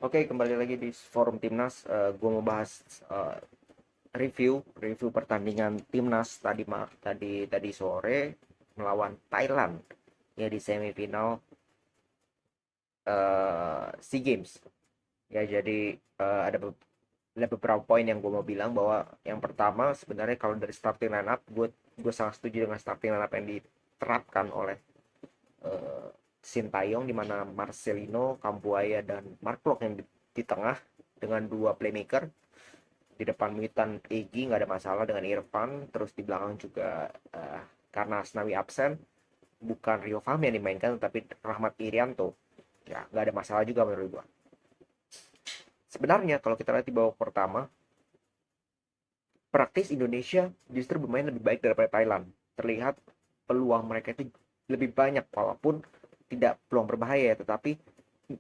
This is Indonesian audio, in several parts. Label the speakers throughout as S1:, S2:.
S1: Oke, kembali lagi di forum Timnas. Gue mau bahas eh, review pertandingan Timnas tadi sore melawan Thailand ya di semifinal SEA Games. Ya jadi ada beberapa poin yang gue mau bilang bahwa yang pertama sebenarnya kalau dari starting lineup gue sangat setuju dengan starting lineup yang diterapkan oleh eh, Sintayong, di mana Marcelino, Cambuaya dan Mark Klok yang di tengah dengan dua playmaker. Di depan Witan Egy nggak ada masalah dengan Irfan, terus di belakang juga karena Asnawi absen, bukan Rio Fahmi yang dimainkan tapi Rahmat Irianto, ya nggak ada masalah juga menurut gua. Sebenarnya kalau kita lihat di babak pertama, praktis Indonesia justru bermain lebih baik daripada Thailand. Terlihat peluang mereka itu lebih banyak, walaupun tidak peluang berbahaya, tetapi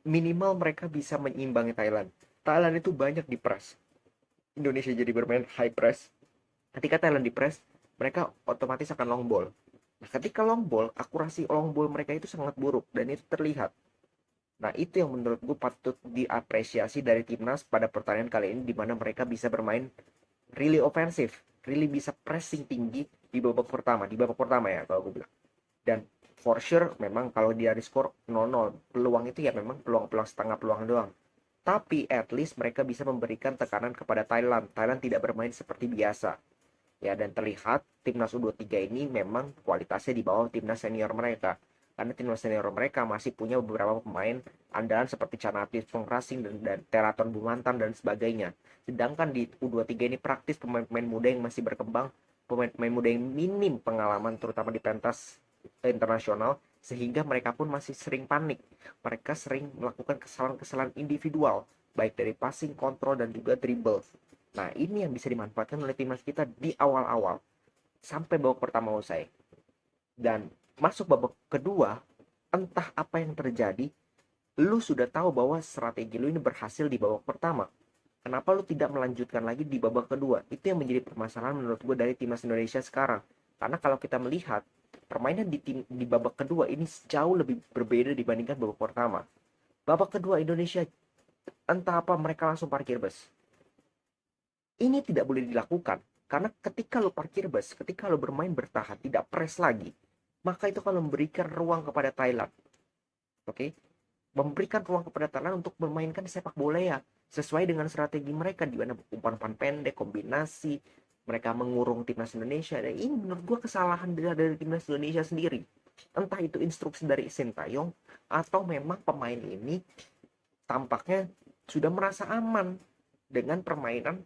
S1: minimal mereka bisa menyimbangi Thailand. Thailand itu banyak di press, Indonesia jadi bermain high press. Ketika Thailand di press, mereka otomatis akan long ball. Nah, ketika long ball, akurasi long ball mereka itu sangat buruk dan itu terlihat. Nah, itu yang menurut gue patut diapresiasi dari timnas pada pertandingan kali ini, di mana mereka bisa bermain really ofensif, really bisa pressing tinggi di babak pertama ya kalau gue bilang. Dan for sure memang kalau dia di skor 0-0, peluang itu ya memang peluang-peluang setengah peluang doang. Tapi at least mereka bisa memberikan tekanan kepada Thailand. Thailand tidak bermain seperti biasa. Ya, dan terlihat timnas U23 ini memang kualitasnya di bawah timnas senior mereka. Karena timnas senior mereka masih punya beberapa pemain andalan seperti Canatis Pengrasing dan Teraton Bumantan dan sebagainya. Sedangkan di U23 ini praktis pemain-pemain muda yang masih berkembang, pemain-pemain muda yang minim pengalaman terutama di pentas internasional, sehingga mereka pun masih sering panik. Mereka sering melakukan kesalahan-kesalahan individual, baik dari passing, kontrol, dan juga dribble. Nah, ini yang bisa dimanfaatkan oleh timnas kita di awal-awal sampai babak pertama usai. Dan masuk babak kedua, entah apa yang terjadi, lu sudah tahu bahwa strategi lu ini berhasil di babak pertama. Kenapa lu tidak melanjutkan lagi di babak kedua? Itu yang menjadi permasalahan menurut gue dari timnas Indonesia sekarang. Karena kalau kita melihat permainan di babak kedua ini jauh lebih berbeda dibandingkan babak pertama. Babak kedua Indonesia entah apa mereka langsung parkir bus. Ini tidak boleh dilakukan. Karena ketika lo parkir bus, ketika lo bermain bertahan, tidak press lagi, maka itu akan memberikan ruang kepada Thailand. Oke? Memberikan ruang kepada Thailand untuk memainkan sepak bola ya. Sesuai dengan strategi mereka, di mana umpan-umpan pendek, kombinasi, mereka mengurung timnas Indonesia. Dan ini menurut gue kesalahan dari timnas Indonesia sendiri. Entah itu instruksi dari Sintayong, atau memang pemain ini tampaknya sudah merasa aman dengan permainan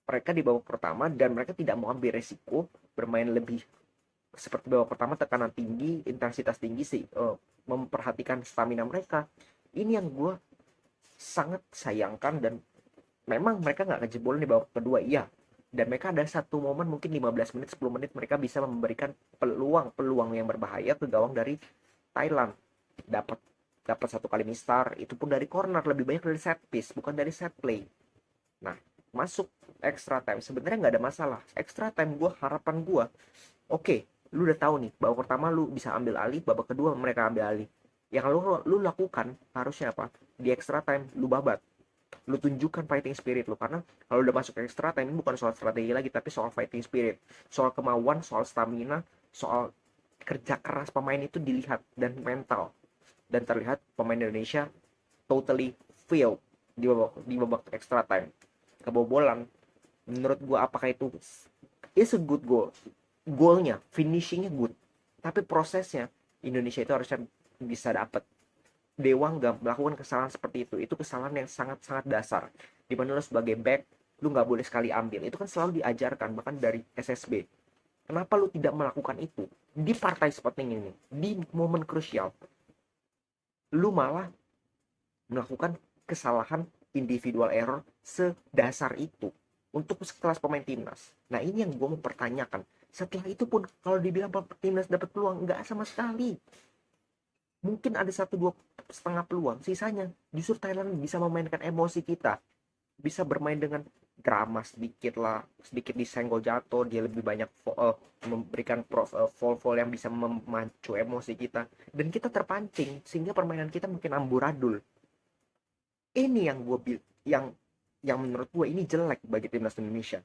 S1: mereka di babak pertama, dan mereka tidak mau ambil resiko bermain lebih seperti babak pertama, tekanan tinggi, intensitas tinggi sih, memperhatikan stamina mereka. Ini yang gue sangat sayangkan. Dan memang mereka nggak ngejebolan di babak kedua, iya, dan mereka ada satu momen mungkin 15 menit 10 menit mereka bisa memberikan peluang-peluang yang berbahaya ke gawang dari Thailand. Dapat dapat satu kali mistar, itu pun dari corner, lebih banyak dari set piece bukan dari set play. Nah, masuk extra time sebenarnya nggak ada masalah. Extra time gue, harapan gue, oke, lu udah tahu nih babak pertama lu bisa ambil alih, babak kedua mereka ambil alih. Yang lu lakukan harusnya apa? Di extra time lu babat, lu tunjukkan fighting spirit lu. Karena kalau udah masuk extra time ini bukan soal strategi lagi, tapi soal fighting spirit, soal kemauan, soal stamina, soal kerja keras pemain itu dilihat, dan mental. Dan terlihat pemain Indonesia totally fail di babak extra time, kebobolan. Menurut gua apakah itu is a good goal? Goalnya, finishingnya good, tapi prosesnya Indonesia itu harusnya bisa dapat. Dewa nggak melakukan kesalahan seperti itu kesalahan yang sangat-sangat dasar, di mana lo sebagai back, lu nggak boleh sekali ambil. Itu kan selalu diajarkan bahkan dari SSB. Kenapa lu tidak melakukan itu di partai seperti ini, di momen krusial? Lu malah melakukan kesalahan individual error sedasar itu untuk sekelas pemain timnas. Nah, ini yang gue mempertanyakan. Setelah itu pun kalau dibilang timnas dapat peluang, nggak sama sekali. Mungkin ada satu dua setengah peluang, sisanya justru Thailand bisa memainkan emosi kita, bisa bermain dengan drama sedikit lah, sedikit disenggol jatuh, dia lebih banyak memberikan fall yang bisa memacu emosi kita, dan kita terpancing sehingga permainan kita mungkin amburadul. Ini yang menurut gue ini jelek bagi timnas Indonesia.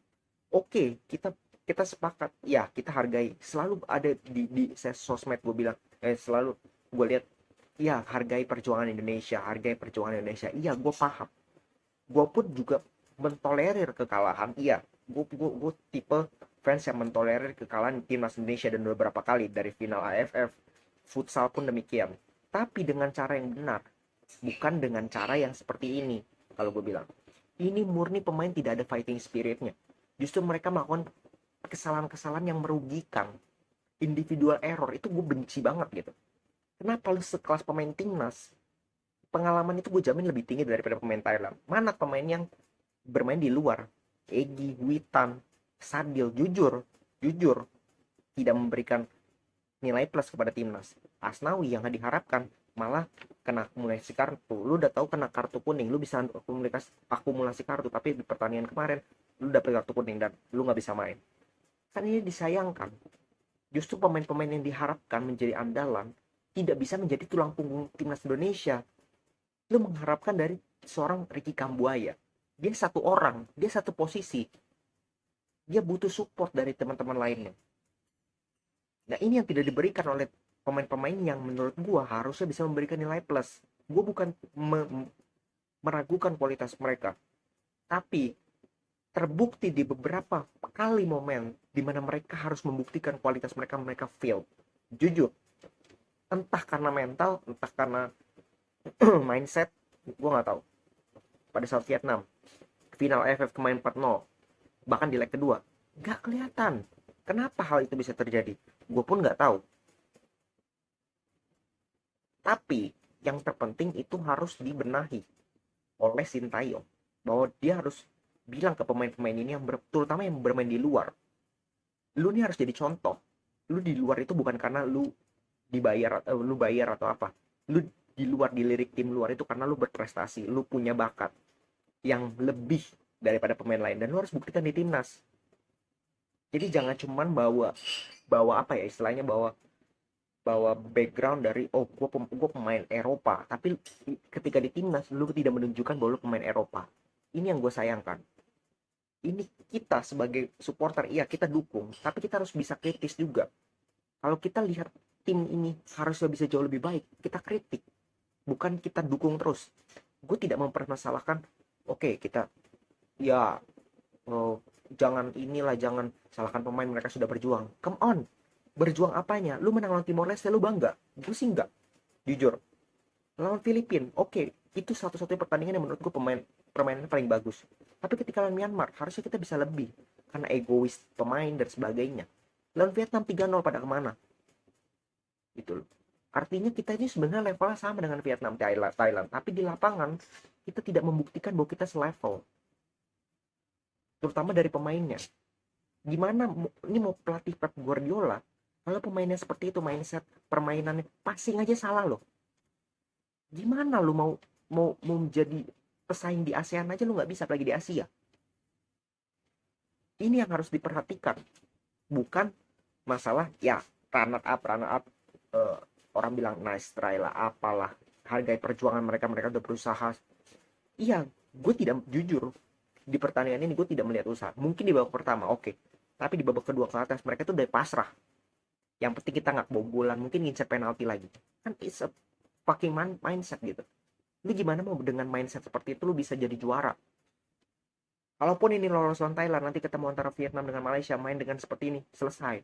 S1: Oke, kita sepakat, ya kita hargai, selalu ada di sosmed gue bilang, selalu gue lihat, ya hargai perjuangan Indonesia, hargai perjuangan Indonesia, iya gue paham. Gue pun juga mentolerir kekalahan, iya. Gue tipe fans yang mentolerir kekalahan timnas Indonesia dan beberapa kali dari final AFF, futsal pun demikian. Tapi dengan cara yang benar, bukan dengan cara yang seperti ini. Kalau gue bilang, ini murni pemain tidak ada fighting spiritnya. Justru mereka melakukan kesalahan-kesalahan yang merugikan, individual error, itu gue benci banget gitu. Kenapa lu sekelas pemain timnas, pengalaman itu gue jamin lebih tinggi daripada pemain Thailand. Mana pemain yang bermain di luar, Egi, Witan, Sadil, jujur tidak memberikan nilai plus kepada timnas. Asnawi yang diharapkan malah kena akumulasi kartu. Lu udah tahu kena kartu kuning, lu bisa akumulasi kartu, tapi di pertandingan kemarin lu dapet kartu kuning dan lu nggak bisa main. Kan ini disayangkan. Justru pemain-pemain yang diharapkan menjadi andalan tidak bisa menjadi tulang punggung timnas Indonesia. Lu mengharapkan dari seorang Ricky Kambuaya, dia satu orang, dia satu posisi, dia butuh support dari teman-teman lainnya. Nah ini yang tidak diberikan oleh pemain-pemain yang menurut gue harusnya bisa memberikan nilai plus. Gue bukan meragukan kualitas mereka, tapi terbukti di beberapa kali momen di mana mereka harus membuktikan kualitas mereka, mereka fail. Jujur, entah karena mental, entah karena mindset, gue nggak tahu. Pada saat Vietnam, final AFF kemarin 4-0, bahkan di leg kedua, nggak kelihatan. Kenapa hal itu bisa terjadi? Gue pun nggak tahu. Tapi yang terpenting itu harus dibenahi oleh Sintayong, bahwa dia harus bilang ke pemain-pemain ini terutama yang bermain di luar, lu nih harus jadi contoh. Lu di luar itu bukan karena lu bayar atau apa. Lu di luar, dilirik tim luar itu karena lu berprestasi, lu punya bakat yang lebih daripada pemain lain dan lu harus buktikan di timnas. Jadi jangan cuman bawa bawa apa ya istilahnya, bawa bawa background dari gue pemain Eropa, tapi ketika di timnas lu tidak menunjukkan bahwa lu pemain Eropa. Ini yang gue sayangkan. Ini kita sebagai supporter, iya kita dukung, tapi kita harus bisa kritis juga. Kalau kita lihat tim ini harusnya bisa jauh lebih baik, kita kritik, bukan kita dukung terus. Gue tidak mempermasalahkan, oke, kita ya, oh, jangan salahkan pemain, mereka sudah berjuang. Come on, berjuang apanya? Lu menang lawan Timor Leste, lu bangga? Gue sih enggak, jujur. Lawan Filipina, oke, itu satu-satunya pertandingan yang menurut gue permainannya paling bagus. Tapi ketika lawan Myanmar, harusnya kita bisa lebih karena egois pemain dan sebagainya. Lawan Vietnam 3-0 pada kemana? Gitu loh. Artinya kita ini sebenarnya levelnya sama dengan Vietnam, Thailand, tapi di lapangan kita tidak membuktikan bahwa kita selevel, terutama dari pemainnya. Gimana ini mau pelatih Pep Guardiola kalau pemainnya seperti itu, mindset permainannya passing aja salah loh. Gimana lu mau menjadi pesaing di ASEAN aja, lu nggak bisa, lagi di Asia. Ini yang harus diperhatikan, bukan masalah ya runner up, uh, orang bilang nice try lah, apalah, hargai perjuangan mereka, mereka udah berusaha. Iya, gue tidak, jujur, di pertandingan ini gue tidak melihat usaha. Mungkin di babak pertama oke, tapi di babak kedua ke atas mereka tuh udah pasrah. Yang penting kita nggak kebobolan, mungkin ngincer penalti lagi. Kan it's a fucking mindset gitu. Lu gimana mau dengan mindset seperti itu lu bisa jadi juara? Kalaupun ini lolos lawan Thailand, nanti ketemu antara Vietnam dengan Malaysia, main dengan seperti ini, selesai.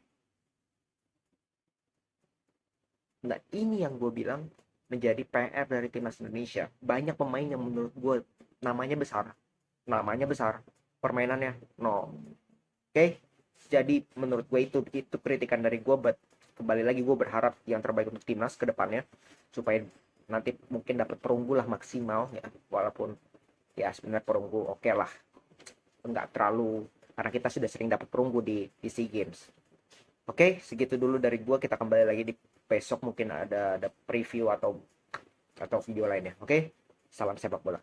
S1: Nah ini yang gue bilang menjadi PR dari timnas Indonesia. Banyak pemain yang menurut gue namanya besar, permainannya no. Oke, jadi menurut gue itu kritikan dari gue, but kembali lagi gue berharap yang terbaik untuk timnas ke depannya, supaya nanti mungkin dapat perunggu lah maksimal ya, walaupun ya sebenarnya perunggu oke lah, nggak terlalu, karena kita sudah sering dapat perunggu di SEA Games. Oke, segitu dulu dari gue, kita kembali lagi di besok, mungkin ada preview atau video lainnya. Oke, salam sepak bola.